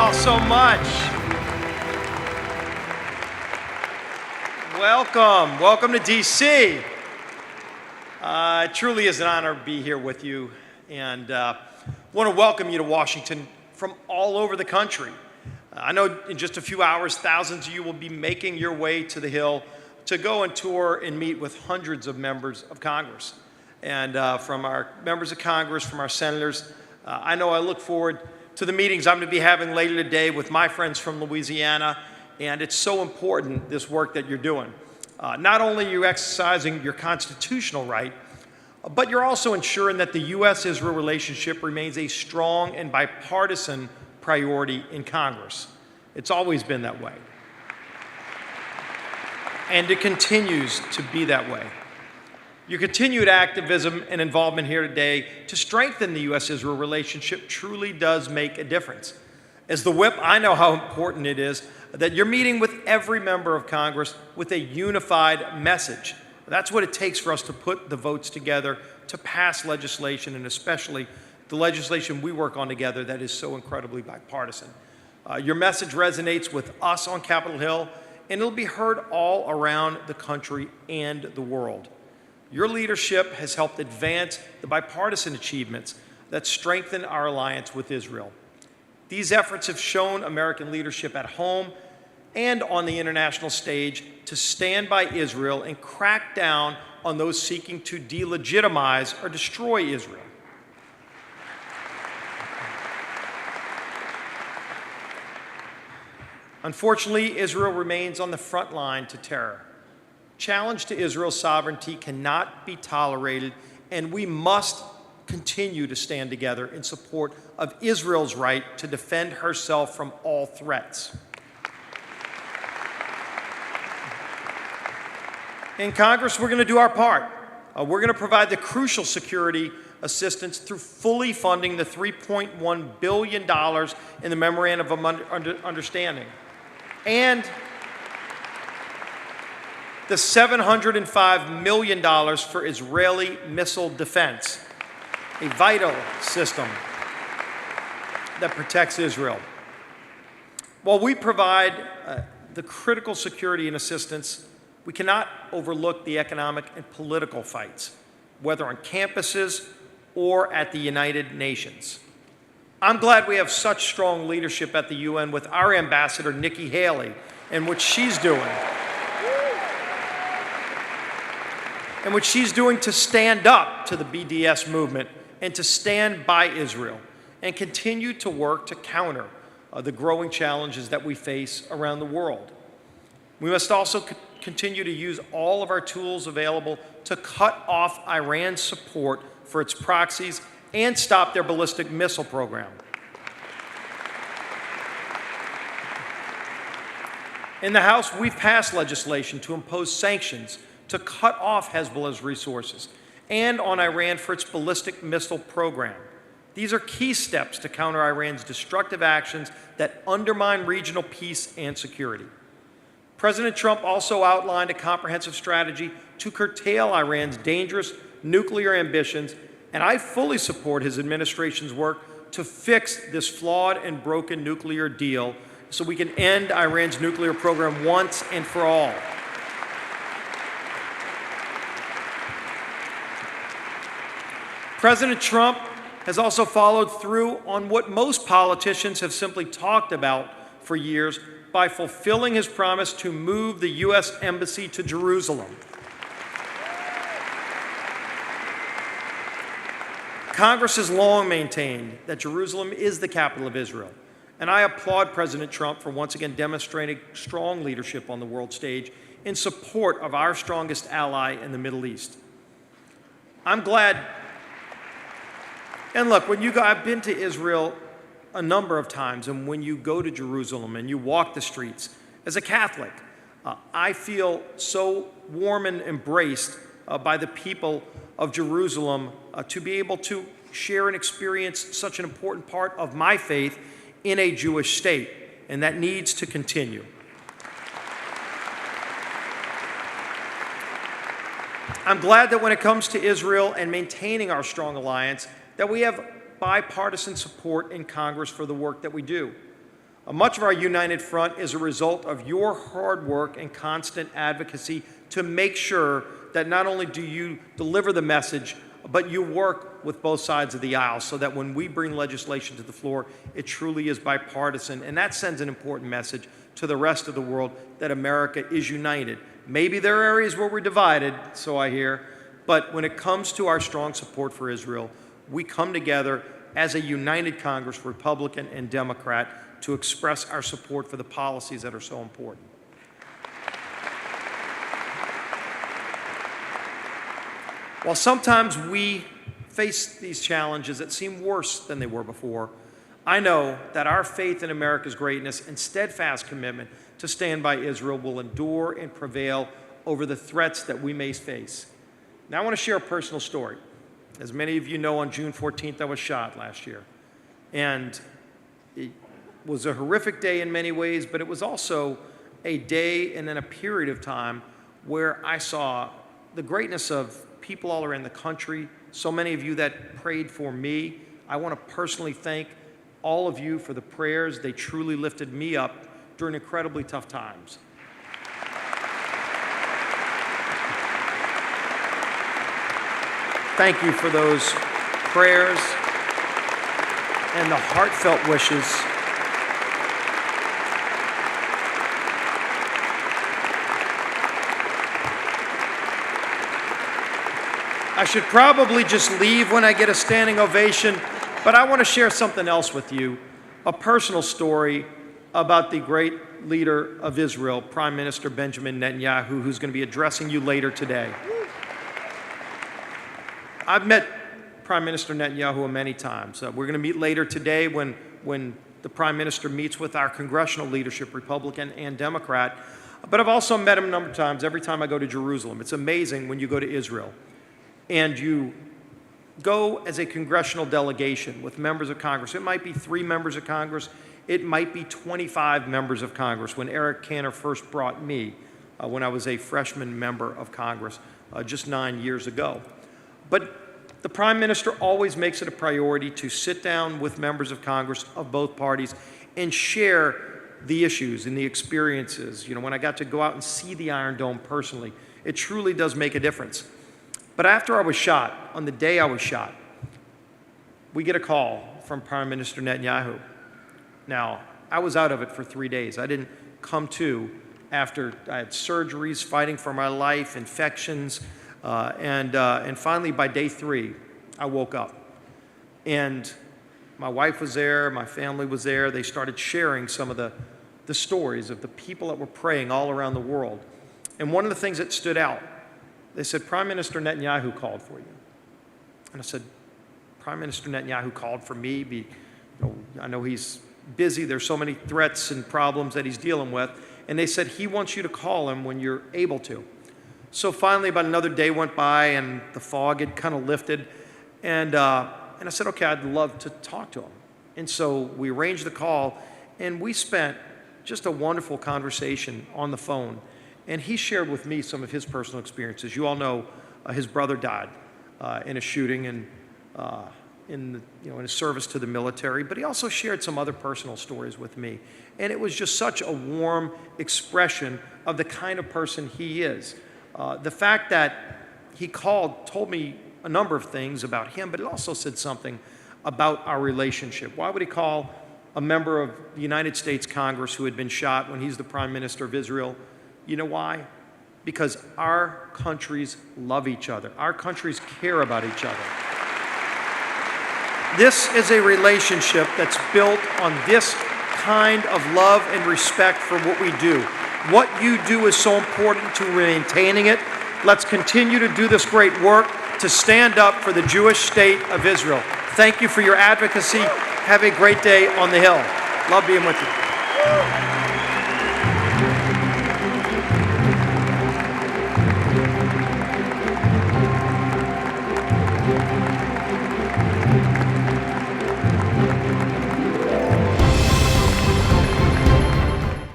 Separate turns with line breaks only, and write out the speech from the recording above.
all so much. Welcome to DC. It truly is an honor to be here with you, and want to welcome you to Washington from all over the country. I know in just a few hours, thousands of you will be making your way to the Hill to go and tour and meet with hundreds of members of Congress. And from our members of Congress, from our senators, I know I look forward to the meetings I'm going to be having later today with my friends from Louisiana, and it's so important, this work that you're doing. Not only are you exercising your constitutional right, but you're also ensuring that the U.S.-Israel relationship remains a strong and bipartisan priority in Congress. It's always been that way. And it continues to be that way. Your continued activism and involvement here today to strengthen the U.S.-Israel relationship truly does make a difference. As the whip, I know how important it is that you're meeting with every member of Congress with a unified message. That's what it takes for us to put the votes together to pass legislation, and especially the legislation we work on together that is so incredibly bipartisan. Your message resonates with us on Capitol Hill, and it'll be heard all around the country and the world. Your leadership has helped advance the bipartisan achievements that strengthen our alliance with Israel. These efforts have shown American leadership at home and on the international stage to stand by Israel and crack down on those seeking to delegitimize or destroy Israel. Unfortunately, Israel remains on the front line to terror. Challenge to Israel's sovereignty cannot be tolerated, and we must continue to stand together in support of Israel's right to defend herself from all threats. In Congress, we're going to do our part. We're going to provide the crucial security assistance through fully funding the $3.1 billion in the Memorandum of Understanding and the $705 million for Israeli missile defense, a vital system that protects Israel. While we provide the critical security and assistance, we cannot overlook the economic and political fights, whether on campuses or at the United Nations. I'm glad we have such strong leadership at the UN with our ambassador, Nikki Haley, and what she's doing. And what she's doing to stand up to the BDS movement and to stand by Israel and continue to work to counter the growing challenges that we face around the world. We must also continue to use all of our tools available to cut off Iran's support for its proxies and stop their ballistic missile program. In the House, we've passed legislation to impose sanctions to cut off Hezbollah's resources and on Iran for its ballistic missile program. These are key steps to counter Iran's destructive actions that undermine regional peace and security. President Trump also outlined a comprehensive strategy to curtail Iran's dangerous nuclear ambitions, and I fully support his administration's work to fix this flawed and broken nuclear deal so we can end Iran's nuclear program once and for all. President Trump has also followed through on what most politicians have simply talked about for years by fulfilling his promise to move the U.S. Embassy to Jerusalem. Congress has long maintained that Jerusalem is the capital of Israel, and I applaud President Trump for once again demonstrating strong leadership on the world stage in support of our strongest ally in the Middle East. I'm glad. And look, I've been to Israel a number of times, and when you go to Jerusalem and you walk the streets, as a Catholic, I feel so warm and embraced by the people of Jerusalem to be able to share and experience such an important part of my faith in a Jewish state, and that needs to continue. I'm glad that when it comes to Israel and maintaining our strong alliance, that we have bipartisan support in Congress for the work that we do. Much of our united front is a result of your hard work and constant advocacy to make sure that not only do you deliver the message, but you work with both sides of the aisle so that when we bring legislation to the floor, it truly is bipartisan. And that sends an important message to the rest of the world that America is united. Maybe there are areas where we're divided, so I hear, but when it comes to our strong support for Israel, we come together as a united Congress, Republican and Democrat, to express our support for the policies that are so important. While sometimes we face these challenges that seem worse than they were before, I know that our faith in America's greatness and steadfast commitment to stand by Israel will endure and prevail over the threats that we may face. Now I want to share a personal story. As many of you know, on June 14th, I was shot last year. And it was a horrific day in many ways, but it was also a day and then a period of time where I saw the greatness of people all around the country, so many of you that prayed for me. I want to personally thank all of you for the prayers. They truly lifted me up during incredibly tough times. Thank you for those prayers and the heartfelt wishes. I should probably just leave when I get a standing ovation, but I want to share something else with you, a personal story about the great leader of Israel, Prime Minister Benjamin Netanyahu, who's going to be addressing you later today. I've met Prime Minister Netanyahu many times. We're going to meet later today when the Prime Minister meets with our congressional leadership, Republican and Democrat. But I've also met him a number of times every time I go to Jerusalem. It's amazing when you go to Israel and you go as a congressional delegation with members of Congress. It might be 3 members of Congress. It might be 25 members of Congress. When Eric Cantor first brought me when I was a freshman member of Congress just 9 years ago. But the Prime Minister always makes it a priority to sit down with members of Congress of both parties and share the issues and the experiences. You know, when I got to go out and see the Iron Dome personally, it truly does make a difference. But after I was shot, on the day I was shot, we get a call from Prime Minister Netanyahu. Now, I was out of it for 3 days. I didn't come to after I had surgeries, fighting for my life, infections, and finally by day 3, I woke up. And my wife was there, my family was there. They started sharing some of the stories of the people that were praying all around the world. And one of the things that stood out, they said, Prime Minister Netanyahu called for you. And I said, Prime Minister Netanyahu called for me. I know he's busy. There's so many threats and problems that he's dealing with. And they said, he wants you to call him when you're able to. So finally, about another day went by, and the fog had kind of lifted. And I said, okay, I'd love to talk to him. And so we arranged the call, and we spent just a wonderful conversation on the phone. And he shared with me some of his personal experiences. You all know his brother died in a shooting and in his service to the military, but he also shared some other personal stories with me. And it was just such a warm expression of the kind of person he is. The fact that he called told me a number of things about him, but it also said something about our relationship. Why would he call a member of the United States Congress who had been shot when he's the Prime Minister of Israel? You know why? Because our countries love each other. Our countries care about each other. This is a relationship that's built on this kind of love and respect for what we do. What you do is so important to maintaining it. Let's continue to do this great work to stand up for the Jewish state of Israel. Thank you for your advocacy. Have a great day on the Hill. Love being with you.